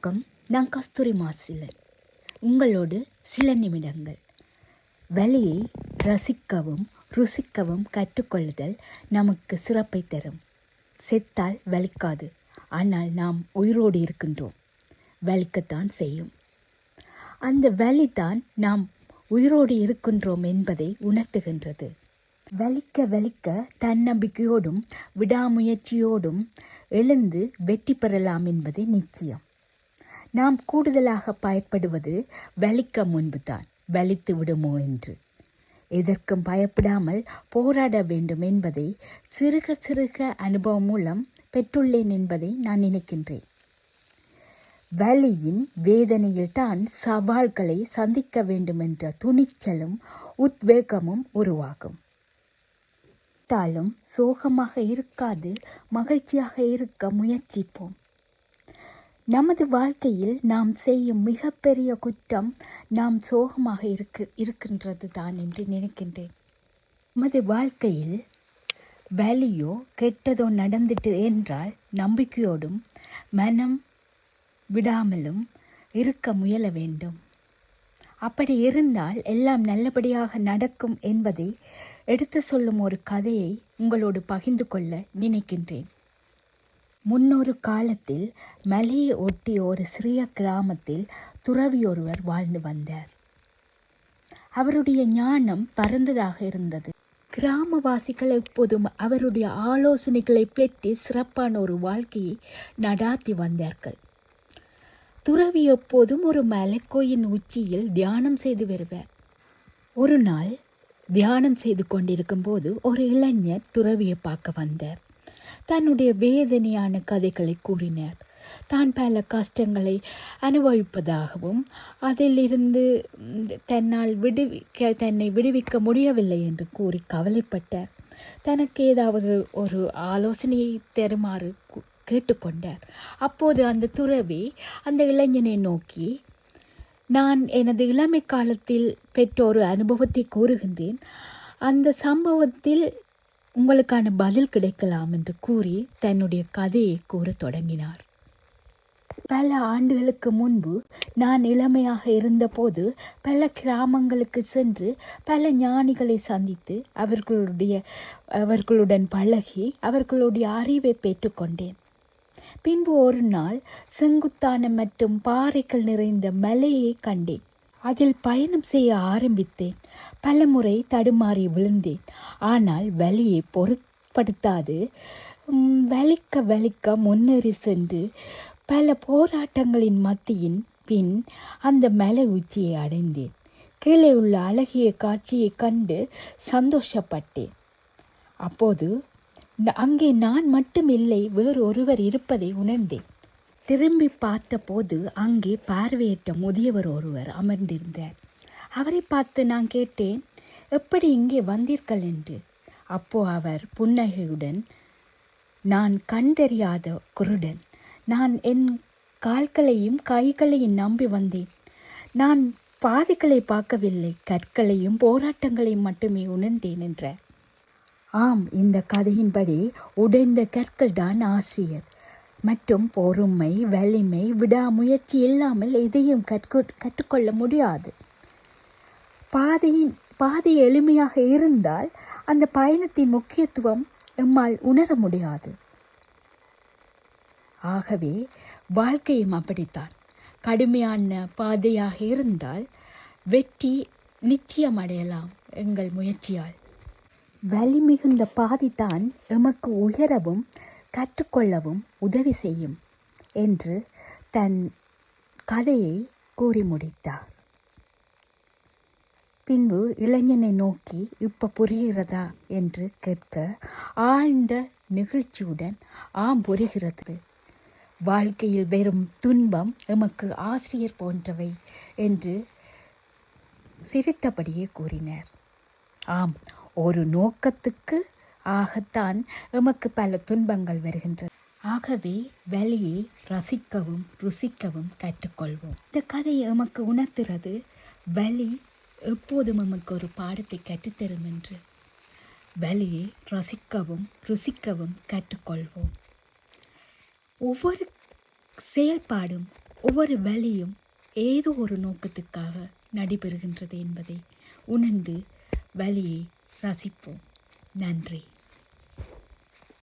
வணக்கம். நான் கஸ்தூரி மாசிலன். உங்களோடு சில நிமிடங்கள். வலியை ரசிக்கவும் ருசிக்கவும் கற்றுக்கொள்ளுதல் நமக்கு சிறப்பை தரும். செத்தால் வலிக்காது, ஆனால் நாம் உயிரோடு இருக்கின்றோம், வலிக்கத்தான் செய்யும். அந்த வலிதான் நாம் உயிரோடு இருக்கின்றோம் என்பதை உணர்த்துகின்றது. வலிக்க வலிக்க தன்னம்பிக்கையோடும் விடாமுயற்சியோடும் எழுந்து வெற்றி பெறலாம் என்பது நிச்சயம். நாம் கூடுதலாக பயப்படுவது வலிக்க முன்புதான், வலித்து விடுமோ என்று. எதற்கும் பயப்படாமல் போராட வேண்டும் என்பதை சிறுக சிறுக அனுபவம் மூலம் பெற்றுள்ளேன் என்பதை நான் நினைக்கின்றேன். வலியின் வேதனையில் தான் சவால்களை சந்திக்க வேண்டும் என்ற துணிச்சலும் உத்வேகமும் உருவாகும். சோகமாக இருக்காது, மகிழ்ச்சியாக இருக்க முயற்சிப்போம். நமது வாழ்க்கையில் நாம் செய்யும் மிகப்பெரிய குற்றம் நாம் சோகமாக இருக்கின்றது தான் என்று நினைக்கின்றேன். நமது வாழ்க்கையில் வலியோ கெட்டதோ நடந்துட்டு என்றால் நம்பிக்கையோடும் மனம் விடாமலும் இருக்க முயல வேண்டும். அப்படி இருந்தால் எல்லாம் நல்லபடியாக நடக்கும் என்பதை எடுத்து சொல்லும் ஒரு கதையை உங்களோடு பகிர்ந்து கொள்ள நினைக்கின்றேன். முன்னொரு காலத்தில் மலையை ஒட்டிய ஒரு சிறிய கிராமத்தில் துறவி ஒருவர் வாழ்ந்து வந்தார். அவருடைய ஞானம் பரந்ததாக இருந்தது. கிராமவாசிகள் எப்போதும் அவருடைய ஆலோசனைகளை பெற்று சிறப்பான ஒரு வாழ்க்கையை நடாத்தி வந்தார்கள். துறவி எப்போதும் ஒரு மலைக்கோயின் உச்சியில் தியானம் செய்து வருவார். ஒரு நாள் தியானம் செய்து கொண்டிருக்கும் போது ஒரு இளைஞர் துறவியை பார்க்க வந்தார். தன்னுடைய வேதனையான கதைகளை கூறினார். தான் பல கஷ்டங்களை அனுபவிப்பதாகவும் அதிலிருந்து தன்னை விடுவிக்க முடியவில்லை என்று கூறி கவலைப்பட்டார். தனக்கு ஏதாவது ஒரு ஆலோசனையை தருமாறு கேட்டுக்கொண்டார். அப்போது அந்த துறவி அந்த இளைஞனை நோக்கி, நான் எனது இளமை காலத்தில் பெற்ற ஒரு அனுபவத்தை கூறுகின்றேன், அந்த சம்பவத்தில் உங்களுக்கான பதில் கிடைக்கலாம் என்று கூறி தன்னுடைய கதையை கூறத் தொடங்கினார். பல ஆண்டுகளுக்கு முன்பு நான் இளமையாக இருந்தபோது பல கிராமங்களுக்கு சென்று பல ஞானிகளை சந்தித்து அவர்களுடன் பழகி அவர்களுடைய அறிவை பெற்றுக்கொண்டேன். பின்பு ஒரு நாள் செங்குத்தான மற்றும் பாறைகள் நிறைந்த மலையை கண்டேன். அதில் பயணம் செய்ய ஆரம்பித்தேன். பல முறை தடுமாறி விழுந்தேன். ஆனால் வலியை பொருட்படுத்தாது வலிக்க வலிக்க முன்னேறி சென்று பல போராட்டங்களின் மத்தியின் பின் அந்த மலை உச்சியை அடைந்தேன். கீழே உள்ள அழகிய காட்சியை கண்டு சந்தோஷப்பட்டேன். அப்போது அங்கே நான் மட்டும் இல்லை, வேறு ஒருவர் இருப்பதை உணர்ந்தேன். திரும்பி பார்த்தபோது அங்கே பார்வையற்ற முதியவர் ஒருவர் அமர்ந்திருந்தார். அவரை பார்த்து நான் கேட்டேன், எப்படி இங்கே வந்தீர்கள் என்று. அப்போ அவர் புன்னகையுடன், நான் கண் தெரியாத குருடன், நான் என் கால்களையும் கைகளையும் நம்பி வந்தேன். நான் பாதைகளை பார்க்கவில்லை, கற்களையும் போராட்டங்களையும் மட்டுமே உணர்ந்தேன் என்றார். ஆம், இந்த கதையின்படி உடைந்த கற்கள் தான் ஆசிரியர். மற்றும் பொறுமை, வலிமை, விடாமுயற்சி இல்லாமல் எதையும் கற்றுக்கொள்ள முடியாது. பாதை எளிமையாக இருந்தால் அந்த பயணத்தின் முக்கியத்துவம் எம்மால் உணர முடியாது. ஆகவே வாழ்க்கையும் அப்படித்தான். கடுமையான பாதையாக இருந்தால் வெற்றி நிச்சயம் அடையலாம் எங்கள் முயற்சியால். வலி மிகுந்த பாதைதான் எமக்கு உயரவும் கற்றுக்கொள்ளவும் உதவி செய்யும் என்று தன் கதையை கூறி முடித்தார். பின்பு இளைஞனை நோக்கி, இப்ப புரிகிறதா என்று கேட்க ஆழ்ந்த நிகழ்ச்சியுடன், ஆம் புரிகிறது, வாழ்க்கையில் வெறும் துன்பம் எமக்கு ஆசிரியர் போன்றவை என்று சிரித்தபடியே கூறினார். ஆம், ஒரு நோக்கத்துக்கு ஆகத்தான் எமக்கு பல துன்பங்கள் வருகின்றன. ஆகவே வலியை ரசிக்கவும் ருசிக்கவும் கற்றுக்கொள்வோம். இந்த கதை எமக்கு உணர்த்துறது, வலி எப்போதும் எமக்கு ஒரு பாடத்தை கற்றுத்தரும் என்று. வலியை ரசிக்கவும் ருசிக்கவும் கற்றுக்கொள்வோம். ஒவ்வொரு செயல்பாடும் ஒவ்வொரு வழியும் ஏதோ ஒரு நோக்கத்துக்காக நடைபெறுகின்றது என்பதை உணர்ந்து வழியை ரசிப்போம். நன்றி.